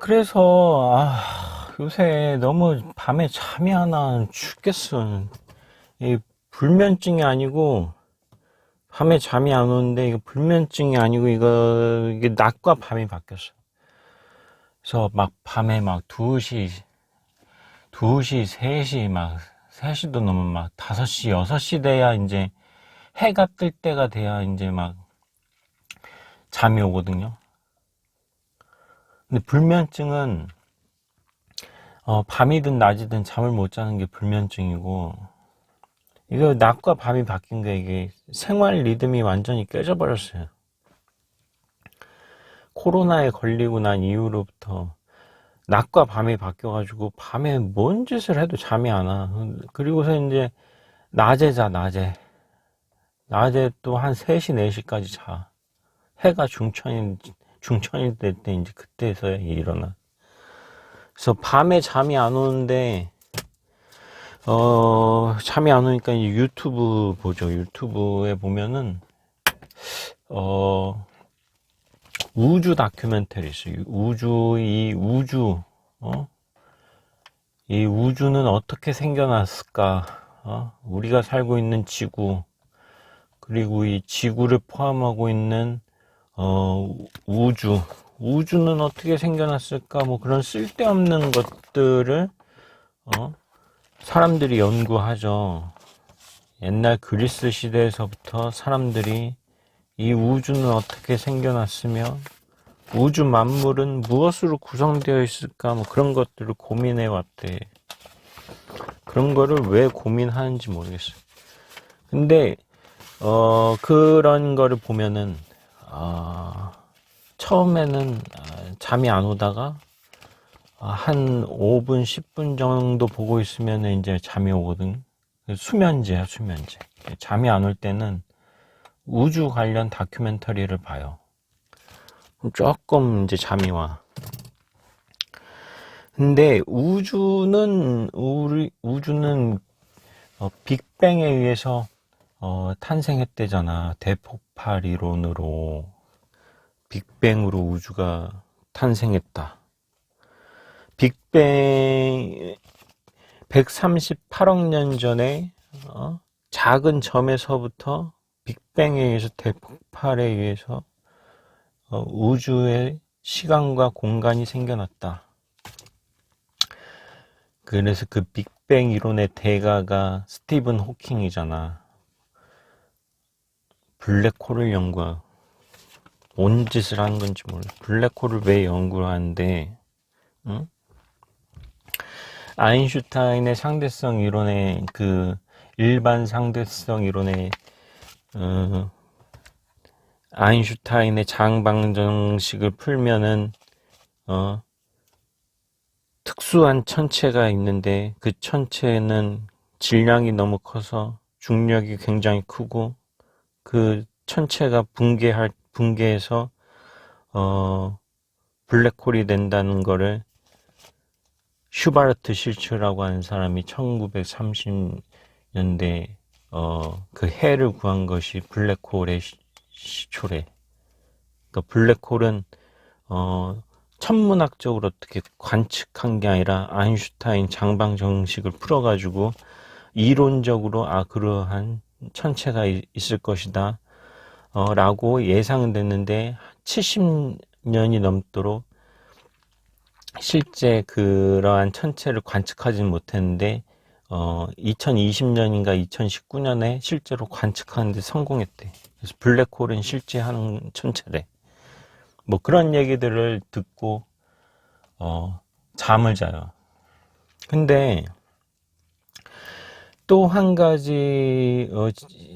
그래서, 요새 너무 밤에 잠이 안 와 죽겠어. 이 불면증이 아니고, 밤에 잠이 안 오는데, 이거 불면증이 아니고, 이게 낮과 밤이 바뀌었어. 그래서 막 밤에 막 2시, 3시, 막 3시도 넘으면 막 5시, 6시 돼야 이제 해가 뜰 때가 돼야 이제 막 잠이 오거든요. 근데 불면증은, 밤이든 낮이든 잠을 못 자는 게 불면증이고, 이거 낮과 밤이 바뀐 게 이게 생활 리듬이 완전히 깨져버렸어요. 코로나에 걸리고 난 이후로부터 낮과 밤이 바뀌어가지고 밤에 뭔 짓을 해도 잠이 안 와. 그리고서 이제 낮에 자, 낮에. 낮에 또 한 3시, 4시까지 자. 해가 중천이 될 때 이제 그때서야 일어나. 그래서 밤에 잠이 안 오는데, 잠이 안 오니까 이제 유튜브 보죠. 유튜브에 보면은, 어, 우주 다큐멘터리 있어요. 어? 이 우주는 어떻게 생겨났을까? 우리가 살고 있는 지구, 그리고 이 지구를 포함하고 있는, 우주는 어떻게 생겨났을까? 뭐 그런 쓸데없는 것들을, 사람들이 연구하죠. 옛날 그리스 시대에서부터 사람들이 이 우주는 어떻게 생겨났으며, 우주 만물은 무엇으로 구성되어 있을까? 뭐 그런 것들을 고민해 왔대. 그런 거를 왜 고민하는지 모르겠어요. 근데 그런 거를 보면은 처음에는 잠이 안 오다가 한 5분, 10분 정도 보고 있으면 이제 잠이 오거든. 수면제야, 수면제. 잠이 안 올 때는 우주 관련 다큐멘터리를 봐요. 조금 이제 잠이 와. 근데 우주는 빅뱅에 의해서 탄생했대잖아. 대폭발 이론으로 빅뱅으로 우주가 탄생했다. 빅뱅 138억 년 전에 작은 점에서부터 빅뱅에 의해서 대폭발에 의해서 우주의 시간과 공간이 생겨났다. 그래서 그 빅뱅 이론의 대가가 스티븐 호킹이잖아. 블랙홀을 연구하 뭔 짓을 하는 건지 몰라. 블랙홀을 왜 연구를 하는데, 응? 아인슈타인의 상대성 이론의 일반 상대성 이론의 아인슈타인의 장방정식을 풀면은 특수한 천체가 있는데 그 천체는 질량이 너무 커서 중력이 굉장히 크고 그 천체가 붕괴해서 블랙홀이 된다는 거를 슈바르트 실츠라고 하는 사람이 1930년대 그 해를 구한 것이 블랙홀의 시초래. 그러니까 블랙홀은 천문학적으로 어떻게 관측한 게 아니라 아인슈타인 장방 정식을 풀어가지고 이론적으로 그러한 천체가 있을 것이다 라고 예상됐는데 70년이 넘도록 실제 그러한 천체를 관측하지는 못했는데 2020년인가 2019년에 실제로 관측하는데 성공했대. 그래서 블랙홀은 실제 하는 천체래. 뭐 그런 얘기들을 듣고 잠을 자요. 근데 또 한 가지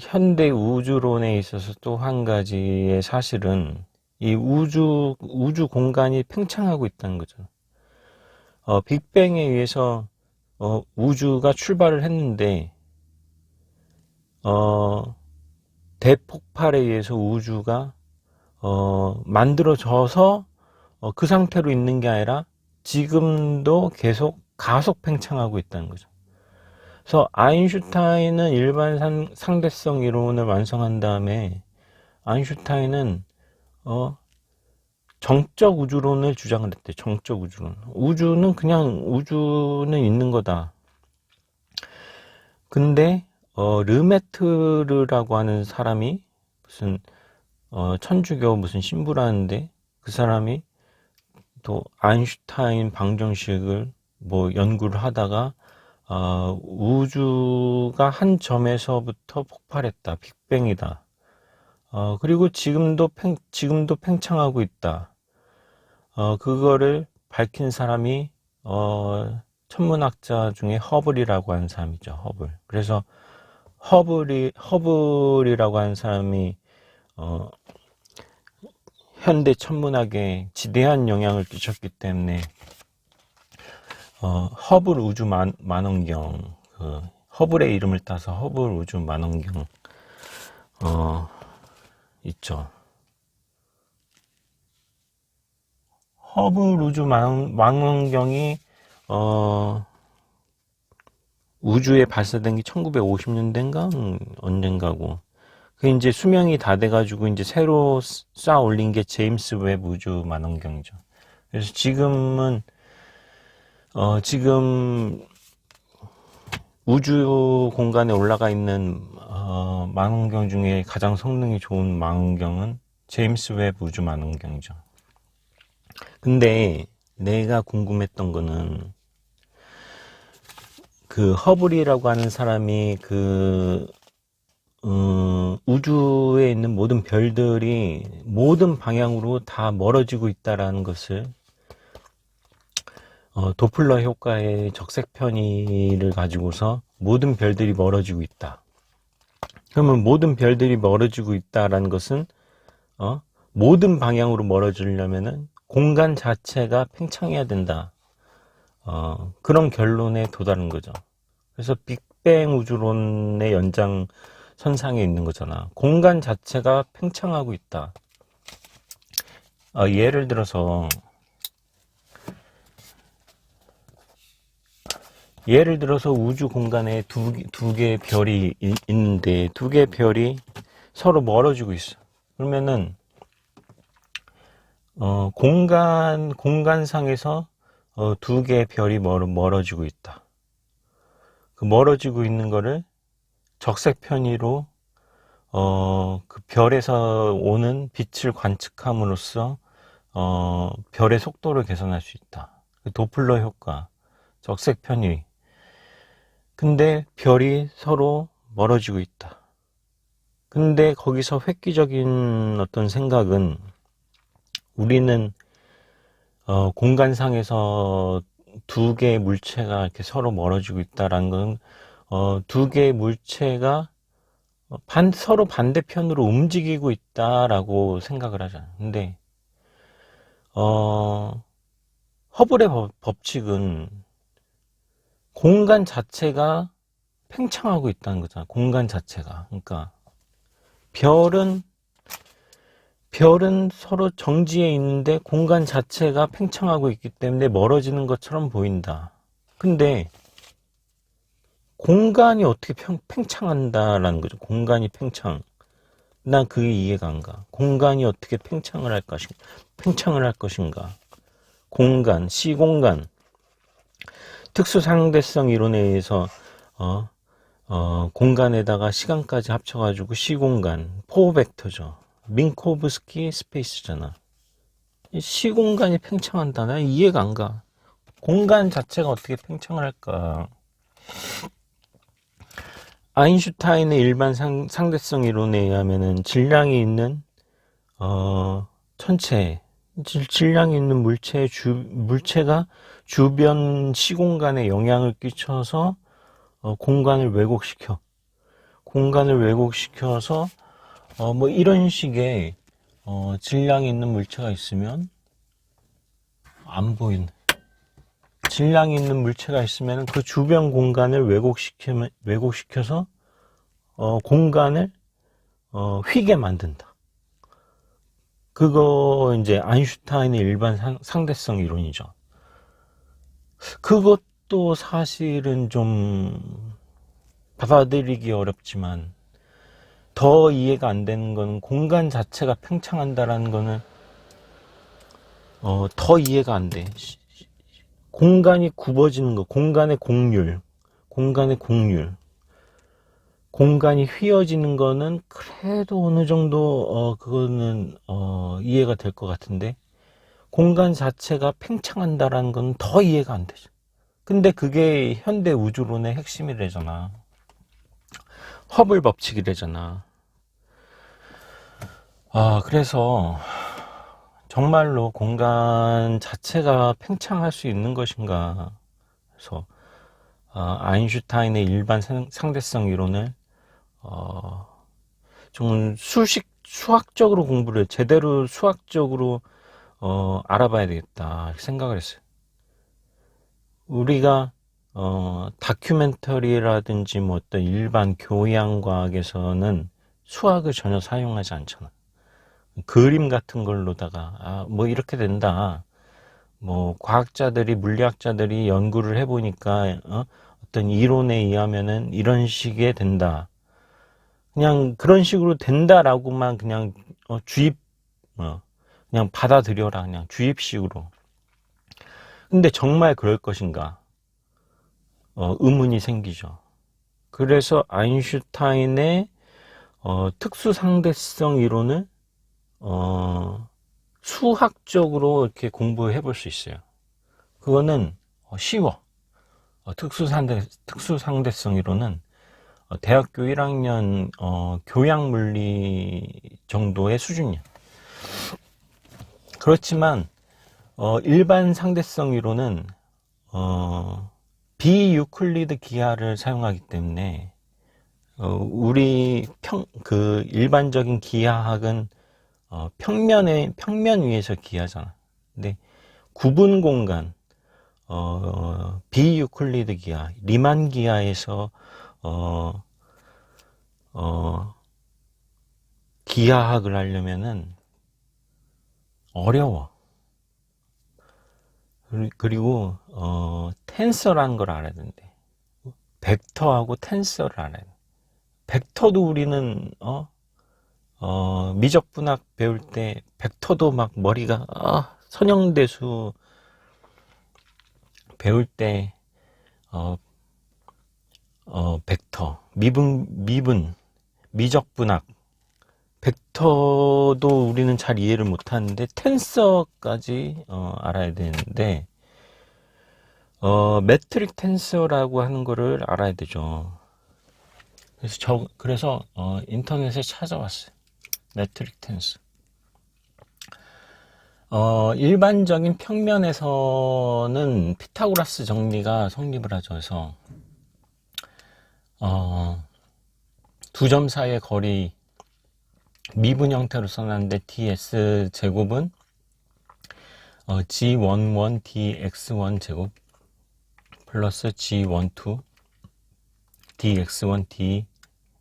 현대 우주론에 있어서 또 한 가지의 사실은 이 우주 공간이 팽창하고 있다는 거죠. 빅뱅에 의해서 우주가 출발을 했는데 대폭발에 의해서 우주가 만들어져서 그 상태로 있는 게 아니라 지금도 계속 가속 팽창하고 있다는 거죠. 그래서 아인슈타인은 일반 상대성 이론을 완성한 다음에 아인슈타인은 정적 우주론을 주장을 했대. 정적 우주론. 우주는 그냥 우주는 있는 거다. 근데 르메트르라고 하는 사람이 무슨 천주교 무슨 신부라는데, 그 사람이 또 아인슈타인 방정식을 뭐 연구를 하다가 우주가 한 점에서부터 폭발했다. 빅뱅이다. 그리고 지금도 팽창하고 있다. 그거를 밝힌 사람이 천문학자 중에 허블이라고 하는 사람이죠. 허블. 그래서 허블이라고 하는 사람이 현대 천문학에 지대한 영향을 끼쳤기 때문에 허블 우주 만원경, 허블의 이름을 따서 허블 우주 만원경 있죠. 허블 우주 망원경이 우주에 발사된 게 1950년대인가 언젠가고, 그 이제 수명이 다 돼가지고 이제 새로 쌓아 올린 게 제임스 웹 우주 망원경이죠. 그래서 지금 우주 공간에 올라가 있는 망원경 중에 가장 성능이 좋은 망원경은 제임스 웹 우주 망원경이죠. 근데 내가 궁금했던 거는, 그 허블이라고 하는 사람이 우주에 있는 모든 별들이 모든 방향으로 다 멀어지고 있다라는 것을 도플러 효과의 적색 편의를 가지고서 모든 별들이 멀어지고 있다. 그러면 모든 별들이 멀어지고 있다라는 것은 모든 방향으로 멀어지려면은 공간 자체가 팽창해야 된다. 그런 결론에 도달한 거죠. 그래서 빅뱅 우주론의 연장선상에 있는 거잖아. 공간 자체가 팽창하고 있다. 예를 들어서 우주 공간에 두 개의 별이 있는데, 두 개의 별이 서로 멀어지고 있어. 그러면은 공간상에서 두 개의 별이 멀어지고 있다. 그 멀어지고 있는 거를 적색 편의로 그 별에서 오는 빛을 관측함으로써 별의 속도를 개선할 수 있다. 그 도플러 효과, 적색 편의. 근데 별이 서로 멀어지고 있다. 근데 거기서 획기적인 어떤 생각은, 우리는 공간상에서 두 개의 물체가 이렇게 서로 멀어지고 있다라는 건 두 개의 물체가 서로 반대편으로 움직이고 있다라고 생각을 하잖아요. 근데 허블의 법칙은 공간 자체가 팽창하고 있다는 거잖아. 공간 자체가. 그러니까 별은 서로 정지해 있는데 공간 자체가 팽창하고 있기 때문에 멀어지는 것처럼 보인다. 근데 공간이 어떻게 팽창한다라는 거죠. 공간이 팽창. 난 그게 이해가 안 가. 공간이 어떻게 팽창을 할 것인가. 공간, 시공간. 특수상대성 이론에 의해서 공간에다가 시간까지 합쳐가지고 시공간, 포백터죠. 민코브스키 스페이스잖아. 시공간이 팽창한다. 난 이해가 안 가. 공간 자체가 어떻게 팽창을 할까? 아인슈타인의 일반 상대성 이론에 의하면은 질량이 있는 천체, 질량이 있는 물체가 주변 시공간에 영향을 끼쳐서 공간을 왜곡시켜서 뭐 이런 식의 질량이 있는 물체가 있으면 안 보이는, 질량이 있는 물체가 있으면 그 주변 공간을 왜곡시켜서 공간을 휘게 만든다. 그거 이제 아인슈타인의 일반 상대성 이론이죠. 그것도 사실은 좀 받아들이기 어렵지만, 더 이해가 안 되는 거는 공간 자체가 팽창한다라는 거는 더 이해가 안 돼. 공간이 굽어지는 거, 공간이 휘어지는 거는 그래도 어느 정도 그거는 이해가 될 것 같은데, 공간 자체가 팽창한다라는 건 더 이해가 안 되죠. 근데 그게 현대 우주론의 핵심이래잖아. 허블 법칙이래잖아. 그래서 정말로 공간 자체가 팽창할 수 있는 것인가. 그래서 아인슈타인의 일반 상대성 이론을 좀 수학적으로 공부를 제대로 수학적으로 알아봐야 되겠다 이렇게 생각을 했어요. 우리가 다큐멘터리라든지 뭐 어떤 일반 교양과학에서는 수학을 전혀 사용하지 않잖아. 그림 같은 걸로다가 뭐 이렇게 된다. 뭐 과학자들이 물리학자들이 연구를 해보니까 어떤 이론에 의하면은 이런 식의 된다. 그냥 그런 식으로 된다라고만 그냥 주입 그냥 받아들여라. 그냥 주입식으로. 근데 정말 그럴 것인가? 의문이 생기죠. 그래서 아인슈타인의 특수상대성 이론을 수학적으로 이렇게 공부해 볼 수 있어요. 그거는 쉬워. 특수상대성 이론은 대학교 1학년 교양물리 정도의 수준이야. 그렇지만 일반 상대성 이론은 비유클리드 기하를 사용하기 때문에 우리 일반적인 기하학은 평면 위에서 기하잖아. 근데 구분 공간, 비유클리드 기하, 리만 기하에서 기하학을 하려면은 어려워. 그리고 텐서라는 걸 알아야 된대. 벡터하고 텐서를 알아야 돼. 벡터도 우리는 미적분학 배울 때 벡터도 막 머리가 선형대수 배울 때 벡터, 미분, 미적분학 벡터도 우리는 잘 이해를 못하는데 텐서까지 알아야 되는데 매트릭 텐서라고 하는 거를 알아야 되죠. 그래서 인터넷에 찾아왔어요. 매트릭 텐서. 일반적인 평면에서는 피타고라스 정리가 성립을 하죠. 그래서 두 점 사이의 거리 미분 형태로 써놨는데 ds 제곱은 g11 dx1 제곱 플러스 g12 dx1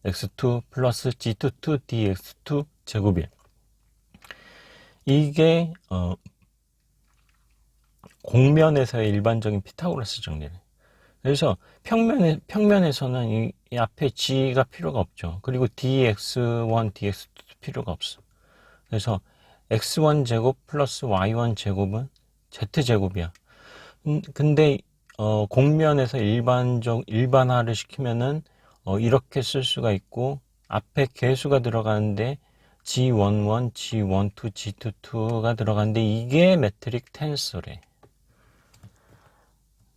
dx2 플러스 g22 dx2 제곱이에요. 이게 공면에서의 일반적인 피타고라스 정리를. 그래서 평면에서는 이 앞에 g가 필요가 없죠. 그리고 dx1, dx2도 필요가 없어. 그래서 x1 제곱 플러스 y1 제곱은 z제곱이야. 근데 공면에서 일반화를 시키면은 이렇게 쓸 수가 있고 앞에 개수가 들어가는데 g11, g12, g22가 들어가는데 이게 매트릭 텐서래.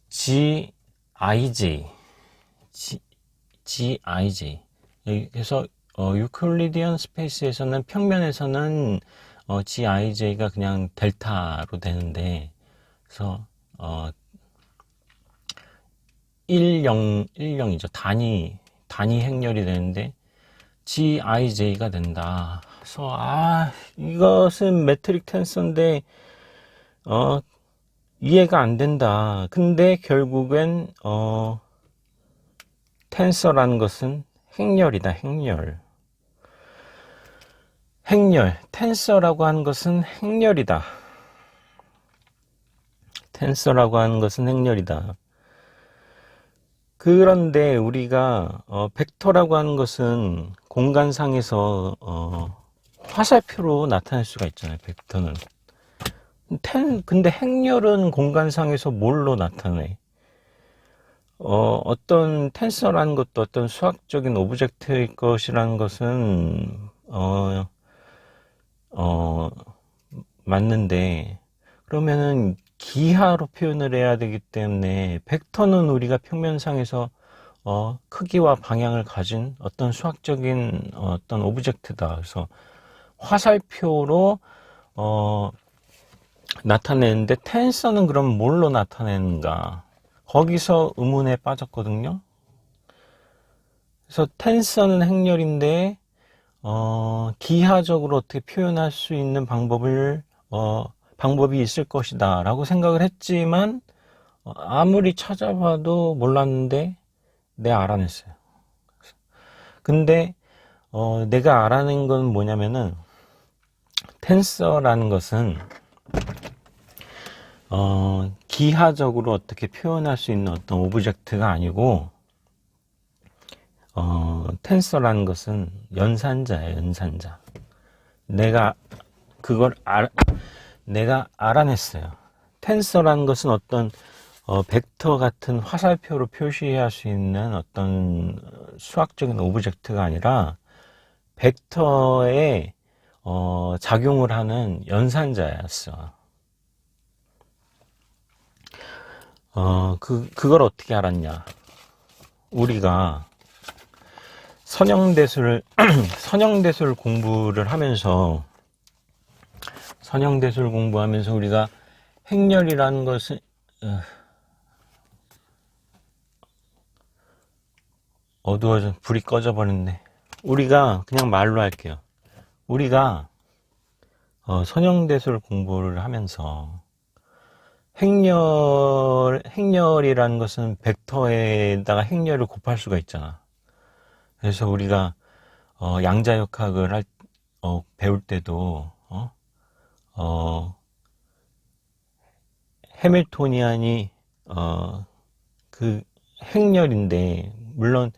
GIJ. 그래서 유클리디언 스페이스에서는 평면에서는 GIJ가 그냥 델타로 되는데, 그래서 10이죠. 단위 행렬이 되는데 GIJ가 된다. 그래서 이것은 매트릭 텐서인데 이해가 안 된다. 근데 결국엔 텐서라는 것은 행렬이다. 텐서라고 하는 것은 행렬이다. 그런데 우리가 벡터라고 하는 것은 공간상에서 화살표로 나타낼 수가 있잖아요. 벡터는. 근데 행렬은 공간상에서 뭘로 나타내? 어떤 텐서라는 것도 어떤 수학적인 오브젝트일 것이라는 것은, 어, 맞는데, 그러면은 기하로 표현을 해야 되기 때문에, 벡터는 우리가 평면상에서 크기와 방향을 가진 어떤 수학적인 어떤 오브젝트다. 그래서 화살표로 나타내는데 텐서는 그럼 뭘로 나타내는가? 거기서 의문에 빠졌거든요. 그래서 텐서는 행렬인데 기하적으로 어떻게 표현할 수 있는 방법이 있을 것이다 라고 생각을 했지만 아무리 찾아봐도 몰랐는데 내가 알아냈어요. 근데 내가 알아낸 건 뭐냐면은 텐서라는 것은 기하적으로 어떻게 표현할 수 있는 어떤 오브젝트가 아니고 텐서라는 것은 연산자예요. 연산자. 내가 그걸 내가 알아냈어요. 텐서라는 것은 어떤 벡터 같은 화살표로 표시할 수 있는 어떤 수학적인 오브젝트가 아니라 벡터에 작용을 하는 연산자였어. 그걸 어떻게 알았냐? 우리가 선형대술 선형대술 공부하면서 우리가 행렬이라는 것은, 어두워져, 불이 꺼져버렸네. 우리가, 그냥 말로 할게요. 우리가, 선형대술 공부를 하면서, 행렬이라는 것은 벡터에다가 행렬을 곱할 수가 있잖아. 그래서 우리가 양자역학을 배울 때도 해밀토니안이 그 행렬인데 물론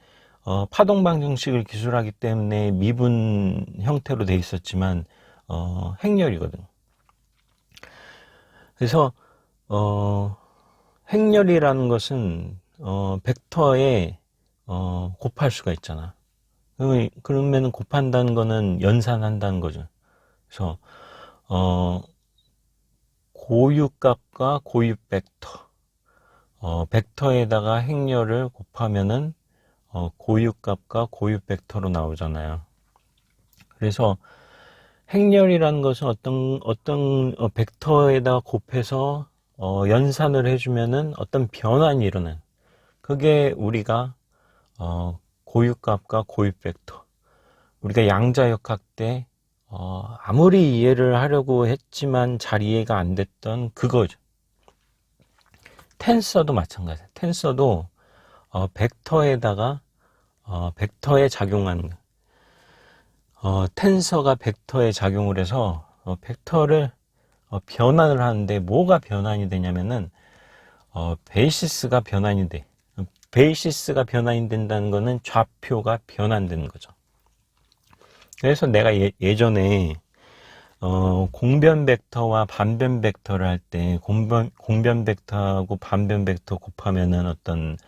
파동 방정식을 기술하기 때문에 미분 형태로 돼 있었지만 행렬이거든. 그래서 행렬이라는 것은 벡터에 곱할 수가 있잖아. 그러면 곱한다는 거는 연산한다는 거죠. 그래서 고유값과 고유 벡터, 벡터에다가 행렬을 곱하면은 고유값과 고유 벡터로 나오잖아요. 그래서 행렬이라는 것은 어떤 벡터에다가 곱해서 연산을 해주면은 어떤 변환이 일어나요. 그게 우리가 고유값과 고유 벡터, 우리가 양자역학 때 아무리 이해를 하려고 했지만 잘 이해가 안 됐던 그거죠. 텐서도 마찬가지예요. 텐서도 벡터에다가 벡터에 작용하는 텐서가 벡터에 작용을 해서 벡터를 변환을 하는데 뭐가 변환이 되냐면은 베이시스가 변환이 돼. 베이시스가 변환이 된다는 거는 좌표가 변환되는 거죠. 그래서 내가 예전에 공변 벡터와 반변 벡터를 할 때 공변 벡터하고 반변 벡터 곱하면은 어떤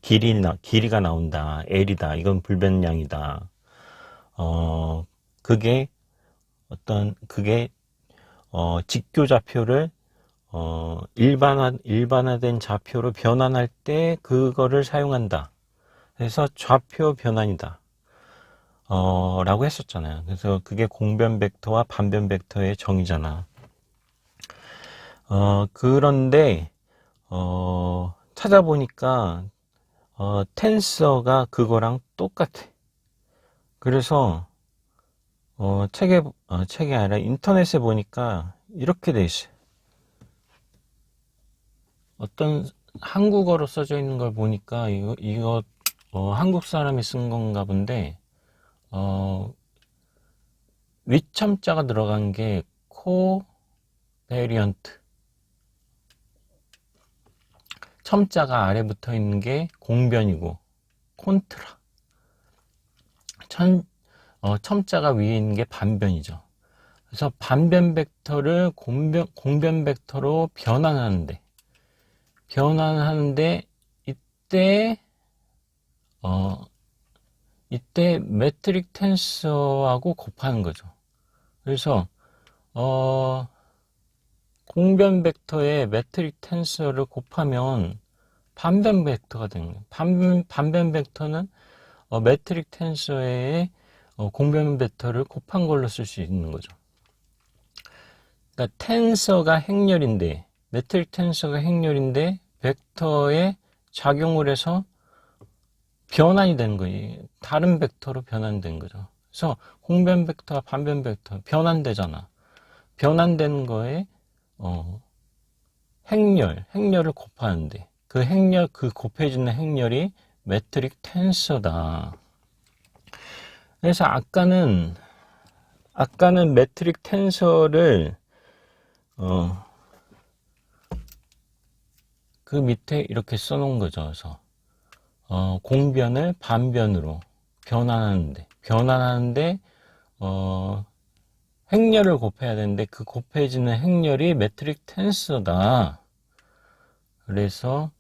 길이가 나온다. L이다. 이건 불변량이다. 그게 직교 좌표를 일반화된 좌표로 변환할 때 그거를 사용한다. 그래서 좌표 변환이다. 라고 했었잖아요. 그래서 그게 공변 벡터와 반변 벡터의 정의잖아. 그런데 찾아보니까 텐서가 그거랑 똑같아. 그래서 책이 아니라 인터넷에 보니까 이렇게 돼 있어요. 어떤 한국어로 써져 있는 걸 보니까 이거 한국 사람이 쓴 건가 본데 위첨자가 들어간 게 코베리언트, 첨자가 아래 붙어 있는 게 공변이고 콘트라, 첨자가 위에 있는 게 반변이죠. 그래서 반변 벡터를 공변 벡터로 변환하는데 이때 이때 매트릭 텐서하고 곱하는 거죠. 그래서 공변 벡터에 매트릭 텐서를 곱하면 반변 벡터가 되는 거예요. 반변 벡터는 매트릭 텐서에 공변 벡터를 곱한 걸로 쓸 수 있는 거죠. 그러니까 텐서가 행렬인데, 매트릭 텐서가 행렬인데 벡터에 작용을 해서 변환이 되는 거예요. 다른 벡터로 변환된 거죠. 그래서 공변 벡터와 반변 벡터 변환되잖아. 변환되는 거에 행렬을 곱하는데 그 곱해지는 행렬이 매트릭 텐서다. 그래서 아까는 매트릭 텐서를 그 밑에 이렇게 써놓은 거죠. 그래서 공변을 반변으로 변환하는데 행렬을 곱해야 되는데 그 곱해지는 행렬이 매트릭 텐서다. 그래서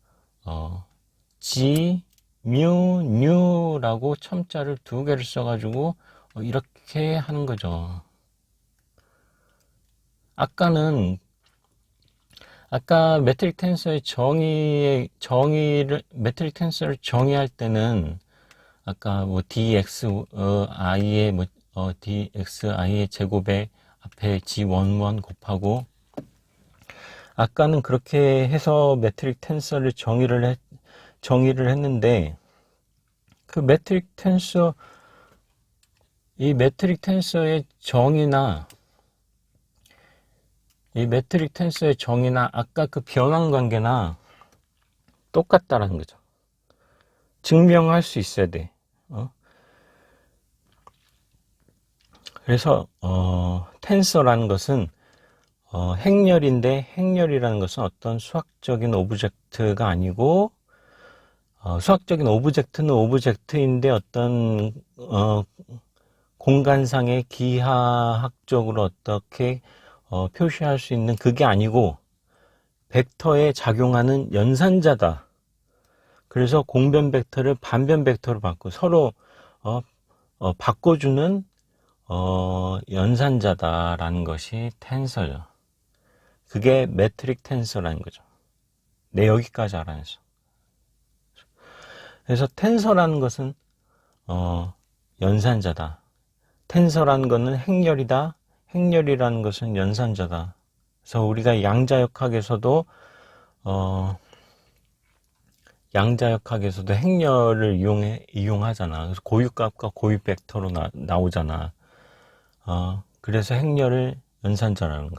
G, 뮤, 뉴라고 첨자를 두 개를 써가지고 이렇게 하는 거죠. 아까 매트릭 텐서의 매트릭 텐서를 정의할 때는 아까 뭐 dxi의 제곱에 앞에 g11 곱하고 아까는 그렇게 해서 매트릭 텐서를 정의를 했는데 그 매트릭 텐서의 정의나 아까 그 변환 관계나 똑같다라는 거죠. 증명할 수 있어야 돼. 그래서 텐서라는 것은 행렬인데 행렬이라는 것은 어떤 수학적인 오브젝트가 아니고 수학적인 오브젝트는 오브젝트인데 어떤 공간상의 기하학적으로 어떻게 표시할 수 있는 그게 아니고 벡터에 작용하는 연산자다. 그래서 공변 벡터를 반변 벡터로 바꾸고 서로 바꿔주는 연산자다라는 것이 텐서죠. 그게 매트릭 텐서라는 거죠. 네, 여기까지 알아냈어. 그래서 텐서라는 것은 연산자다. 텐서라는 것은 행렬이다. 행렬이라는 것은 연산자다. 그래서 우리가 양자역학에서도 행렬을 이용하잖아. 그래서 고유값과 고유 벡터로 나오잖아. 그래서 행렬을 연산자라는 거.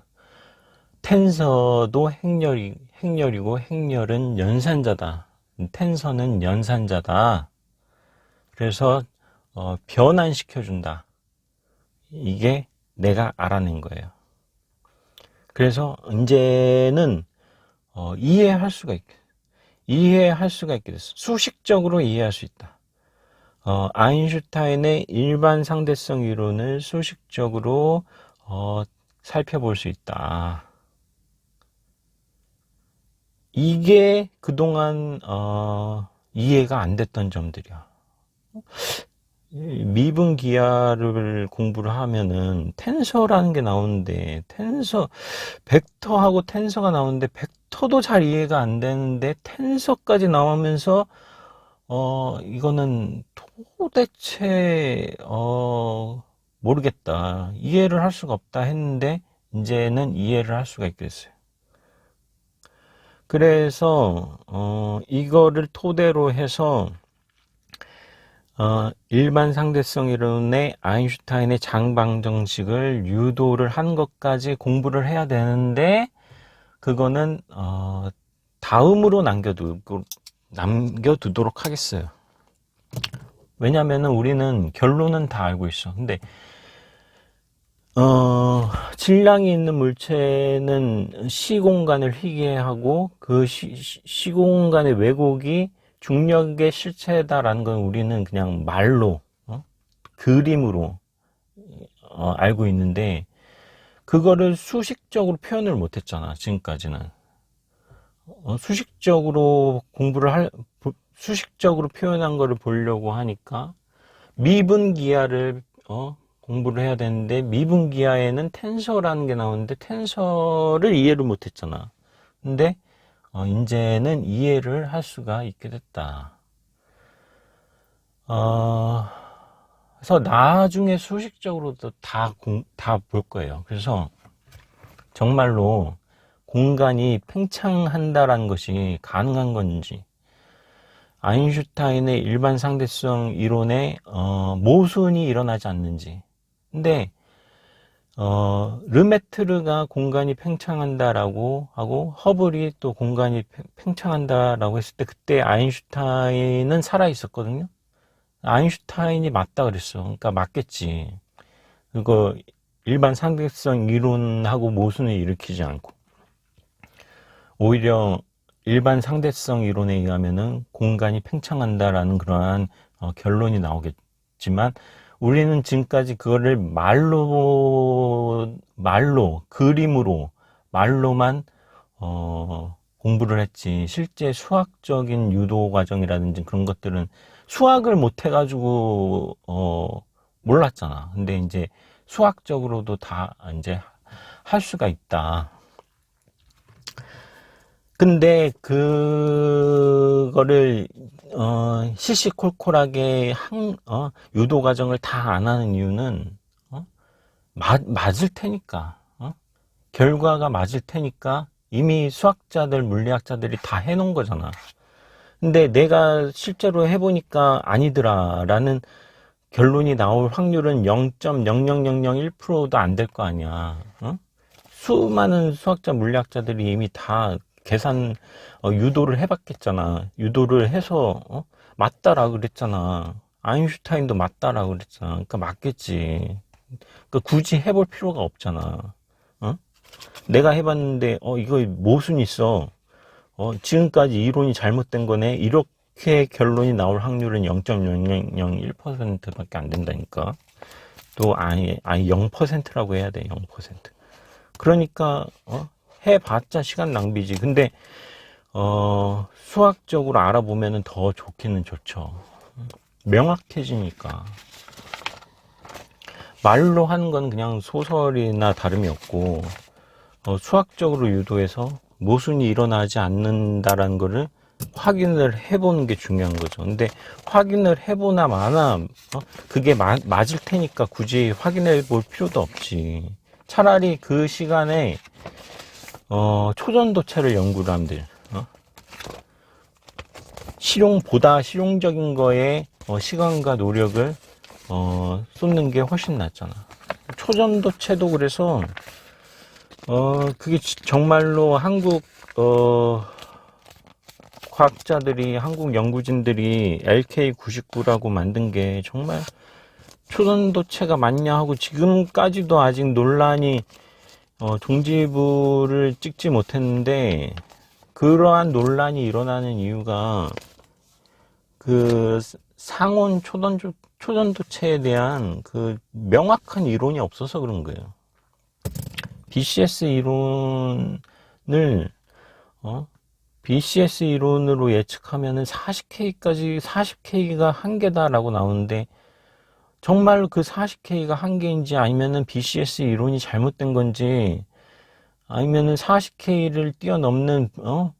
텐서도 행렬이고 행렬은 연산자다. 텐서는 연산자다. 그래서 변환시켜준다. 이게 내가 알아낸 거예요. 그래서 이제는 이해할 수가 있게 됐어. 수식적으로 이해할 수 있다. 아인슈타인의 일반 상대성 이론을 수식적으로 살펴볼 수 있다. 이게 그동안 이해가 안 됐던 점들이야. 미분 기하를 공부를 하면은 텐서라는 게 나오는데 벡터하고 텐서가 나오는데 벡터도 잘 이해가 안 되는데 텐서까지 나오면서 이거는 도대체 모르겠다, 이해를 할 수가 없다 했는데 이제는 이해를 할 수가 있게 됐어요. 그래서 이거를 토대로 해서 일반 상대성 이론의 아인슈타인의 장방정식을 유도를 한 것까지 공부를 해야 되는데 그거는 다음으로 남겨두도록 하겠어요. 왜냐면은 우리는 결론은 다 알고 있어. 근데 질량이 있는 물체는 시공간을 희귀하고 그 시공간의 왜곡이 중력의 실체다라는 건 우리는 그냥 말로 그림으로 알고 있는데 그거를 수식적으로 표현을 못했잖아, 지금까지는. 수식적으로 수식적으로 표현한 거를 보려고 하니까 미분기하를 공부를 해야 되는데, 미분기하에는 텐서라는 게 나오는데 텐서를 이해를 못했잖아. 근데 이제는 이해를 할 수가 있게 됐다. 그래서 나중에 수식적으로도 다 볼 거예요. 그래서 정말로 공간이 팽창한다라는 것이 가능한 건지, 아인슈타인의 일반 상대성 이론에 모순이 일어나지 않는지. 근데 르메트르가 공간이 팽창한다라고 하고 허블이 또 공간이 팽창한다라고 했을 때, 그때 아인슈타인은 살아 있었거든요. 아인슈타인이 맞다 그랬어. 그러니까 맞겠지. 그거 일반 상대성 이론하고 모순을 일으키지 않고, 오히려 일반 상대성 이론에 의하면은 공간이 팽창한다라는 그러한 결론이 나오겠지만, 우리는 지금까지 그거를 그림으로, 말로만 공부를 했지, 실제 수학적인 유도 과정이라든지 그런 것들은 수학을 못 해가지고 몰랐잖아. 근데 이제 수학적으로도 다 이제 할 수가 있다. 근데 그거를 시시콜콜하게 유도 과정을 다 안 하는 이유는 맞을 테니까, 결과가 맞을 테니까 이미 수학자들, 물리학자들이 다 해놓은 거잖아. 근데 내가 실제로 해보니까 아니더라라는 결론이 나올 확률은 0.00001%도 안 될 거 아니야. 수많은 수학자, 물리학자들이 이미 다 계산, 유도를 해봤겠잖아. 유도를 해서 맞다라 그랬잖아. 아인슈타인도 맞다라 그랬잖아. 그러니까 맞겠지. 그러니까 굳이 해볼 필요가 없잖아. 내가 해봤는데 이거 모순이 있어. 지금까지 이론이 잘못된 거네. 이렇게 결론이 나올 확률은 0.0001%밖에 안 된다니까. 또 아예 0%라고 해야 돼. 0%. 그러니까 해봤자 시간 낭비지. 근데 수학적으로 알아보면은 더 좋기는 좋죠. 명확해지니까. 말로 하는 건 그냥 소설이나 다름이 없고, 수학적으로 유도해서 모순이 일어나지 않는다라는 거를 확인을 해보는 게 중요한 거죠. 근데 확인을 해보나 마나 그게 맞을 테니까 굳이 확인해 볼 필요도 없지. 차라리 그 시간에 초전도체를 연구를 하면 돼. 보다 실용적인 거에 시간과 노력을 쏟는 게 훨씬 낫잖아. 초전도체도 그래서 그게 정말로 한국 과학자들이, 한국 연구진들이 LK99라고 만든 게 정말 초전도체가 맞냐 하고 지금까지도 아직 논란이, 종지부를 찍지 못했는데, 그러한 논란이 일어나는 이유가 그 상온 초전도체에 대한 그 명확한 이론이 없어서 그런 거예요. BCS 이론으로 예측하면은 40K가 한계다라고 나오는데, 정말 그 40K가 한계인지, 아니면은 BCS 이론이 잘못된 건지, 아니면은 40K를 뛰어넘는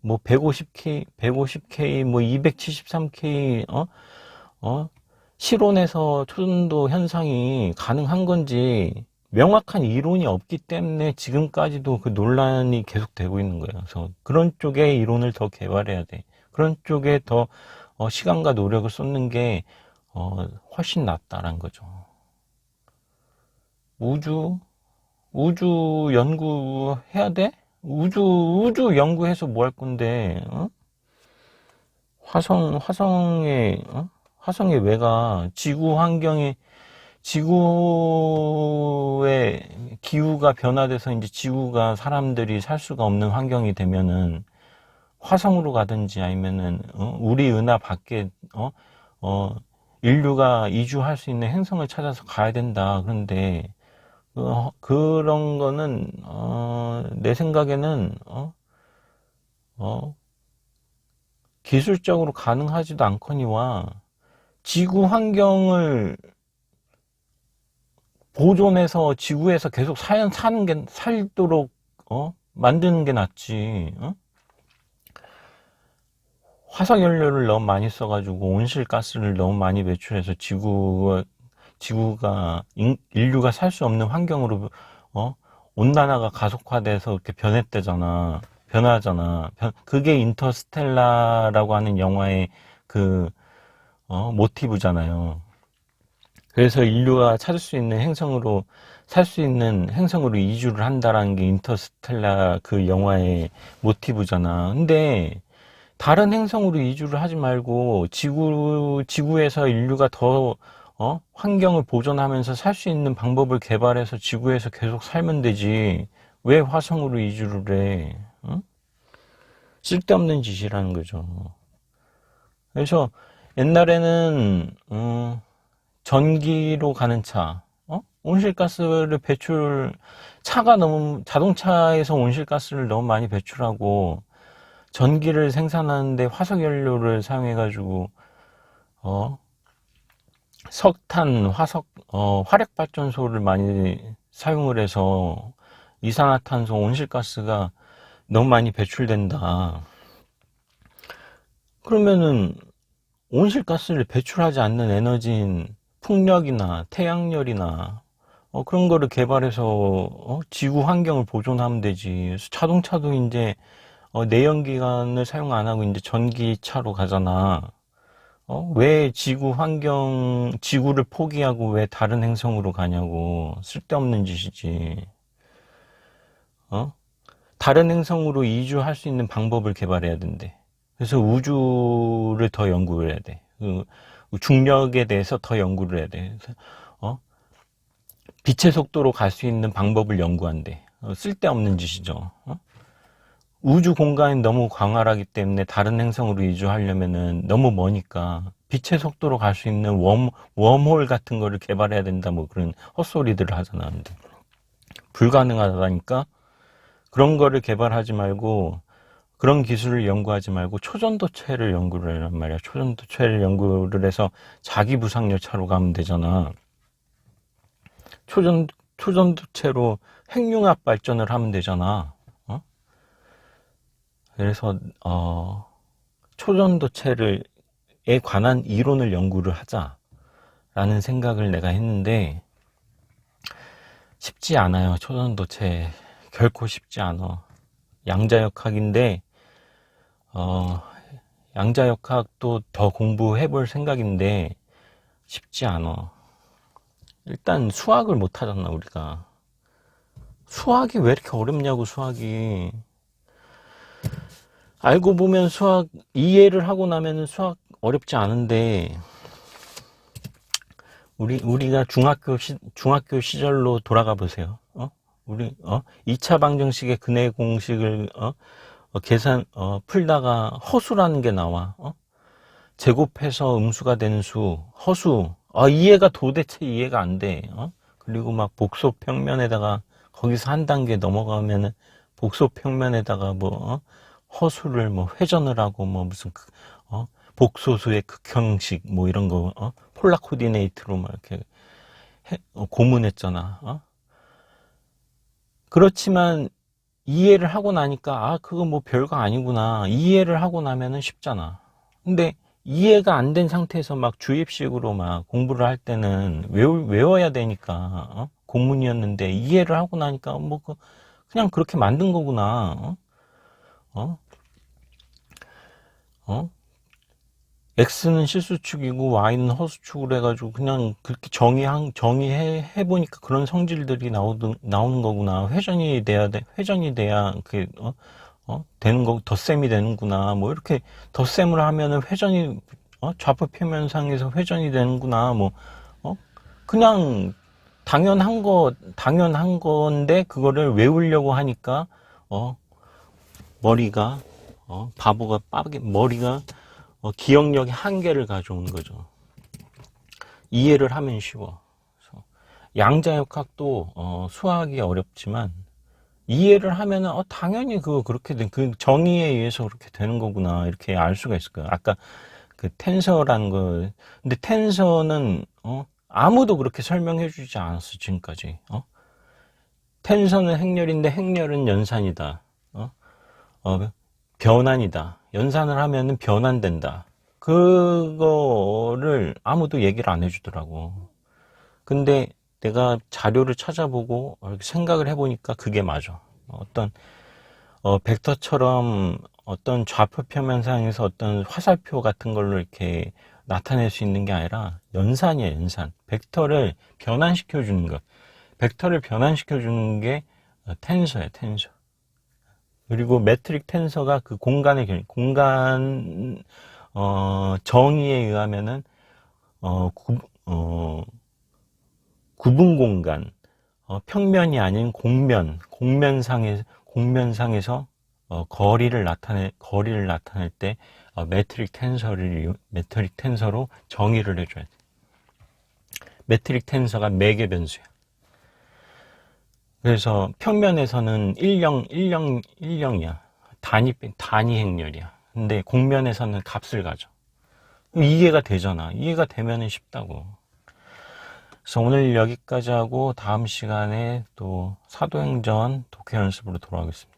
뭐 150K, 뭐 273K 실온에서 초전도 현상이 가능한 건지 명확한 이론이 없기 때문에 지금까지도 그 논란이 계속되고 있는 거예요. 그래서 그런 쪽에 이론을 더 개발해야 돼. 그런 쪽에 더 시간과 노력을 쏟는 게 훨씬 낫다라는 거죠. 우주 연구해야 돼? 우주 연구해서 뭐 할 건데, 화성에 왜 가? 지구의 기후가 변화돼서 이제 지구가 사람들이 살 수가 없는 환경이 되면은 화성으로 가든지, 아니면은 우리 은하 밖에 인류가 이주할 수 있는 행성을 찾아서 가야 된다. 그런데 그런 거는 내 생각에는 기술적으로 가능하지도 않거니와 지구 환경을 보존해서 지구에서 계속 살도록 만드는 게 낫지. 화석 연료를 너무 많이 써가지고 온실가스를 너무 많이 배출해서 지구가 인류가 살 수 없는 환경으로 온난화가 가속화돼서 이렇게 변하잖아. 그게 인터스텔라라고 하는 영화의 그 모티브잖아요. 그래서 인류가 찾을 수 있는 행성으로 살 수 있는 행성으로 이주를 한다라는 게 인터스텔라 그 영화의 모티브잖아. 근데 다른 행성으로 이주를 하지 말고 지구에서 인류가 더 환경을 보존하면서 살 수 있는 방법을 개발해서 지구에서 계속 살면 되지. 왜 화성으로 이주를 해? 쓸데없는 짓이라는 거죠. 그래서 옛날에는 전기로 가는 차, 온실가스를 자동차에서 온실가스를 너무 많이 배출하고 전기를 생산하는데 화석연료를 사용해가지고 석탄, 화력발전소를 많이 사용을 해서 이산화탄소, 온실가스가 너무 많이 배출된다. 그러면은 온실가스를 배출하지 않는 에너지인 풍력이나 태양열이나 그런 거를 개발해서 지구 환경을 보존하면 되지. 자동차도 이제 내연기관을 사용 안 하고 이제 전기차로 가잖아. 왜 지구를 포기하고 왜 다른 행성으로 가냐고. 쓸데없는 짓이지. 다른 행성으로 이주할 수 있는 방법을 개발해야 된대. 그래서 우주를 더 연구를 해야 돼. 중력에 대해서 더 연구를 해야 돼. 그래서 빛의 속도로 갈 수 있는 방법을 연구한대. 쓸데없는 짓이죠. 우주 공간이 너무 광활하기 때문에 다른 행성으로 이주하려면은 너무 머니까 빛의 속도로 갈 수 있는 웜홀 같은 거를 개발해야 된다, 뭐 그런 헛소리들을 하잖아. 근데 불가능하다니까 그런 거를 개발하지 말고, 그런 기술을 연구하지 말고 초전도체를 연구를 하란 말이야. 초전도체를 연구를 해서 자기 부상열차로 가면 되잖아. 초전도체로 핵융합 발전을 하면 되잖아. 그래서 초전도체에 관한 이론을 연구를 하자라는 생각을 내가 했는데 쉽지 않아요. 초전도체 결코 쉽지 않아. 양자역학인데 양자역학도 더 공부해 볼 생각인데 쉽지 않아. 일단 수학을 못 하잖아, 우리가. 수학이 왜 이렇게 어렵냐고. 수학이 알고 보면 수학 이해를 하고 나면은 수학 어렵지 않은데, 우리가 중학교 시절로 돌아가 보세요. 우리 2차 방정식의 근해 공식을 풀다가 허수라는 게 나와. 제곱해서 음수가 되는 수, 허수. 도대체 이해가 안 돼. 그리고 막 복소 평면에다가 거기서 한 단계 넘어가면은 복소 평면에다가 뭐 허수를 뭐 회전을 하고 뭐 무슨 복소수의 극형식 뭐 이런 거 폴라 코디네이트로 막 이렇게 고문했잖아. 그렇지만 이해를 하고 나니까 그거 뭐 별거 아니구나. 이해를 하고 나면은 쉽잖아. 근데 이해가 안 된 상태에서 막 주입식으로 막 공부를 할 때는 외워야 되니까 고문이었는데 이해를 하고 나니까 뭐 그냥 그렇게 만든 거구나. X는 실수축이고 Y는 허수축으로 해가지고 그냥 그렇게 정의해 보니까 그런 성질들이 나오는 거구나. 회전이 돼야 그게 되는 거, 덧셈이 되는구나. 뭐 이렇게 덧셈을 하면은 회전이 좌표 평면상에서 회전이 되는구나. 뭐 그냥 당연한 건데 그거를 외우려고 하니까 머리가 바보가 빠르게 머리가 기억력의 한계를 가져오는 거죠. 이해를 하면 쉬워. 그래서 양자역학도 수학이 어렵지만 이해를 하면은 당연히 그렇게 그 정의에 의해서 그렇게 되는 거구나 이렇게 알 수가 있을 거예요. 아까 그 텐서라는 거, 근데 텐서는 아무도 그렇게 설명해 주지 않았어 지금까지. 텐서는 행렬인데 행렬은 연산이다. 변환이다. 연산을 하면은 변환된다. 그거를 아무도 얘기를 안 해주더라고. 근데 내가 자료를 찾아보고 이렇게 생각을 해보니까 그게 맞아. 벡터처럼 어떤 좌표 표면상에서 어떤 화살표 같은 걸로 이렇게 나타낼 수 있는 게 아니라 연산이에요, 연산. 벡터를 변환시켜 주는 것. 벡터를 변환시켜 주는 게 텐서예요, 텐서. 그리고 매트릭 텐서가 그 공간의 공간 정의에 의하면은 어, 구, 어, 구분 공간, 평면이 아닌 공면상에서 거리를 나타낼 때 매트릭 텐서로 정의를 해줘야 돼. 매트릭 텐서가 매개 변수야. 그래서 평면에서는 일령이야. 단위 행렬이야. 근데 공면에서는 값을 가져. 이해가 되잖아. 이해가 되면은 쉽다고. 그래서 오늘 여기까지 하고 다음 시간에 또 사도행전 독해 연습으로 돌아오겠습니다.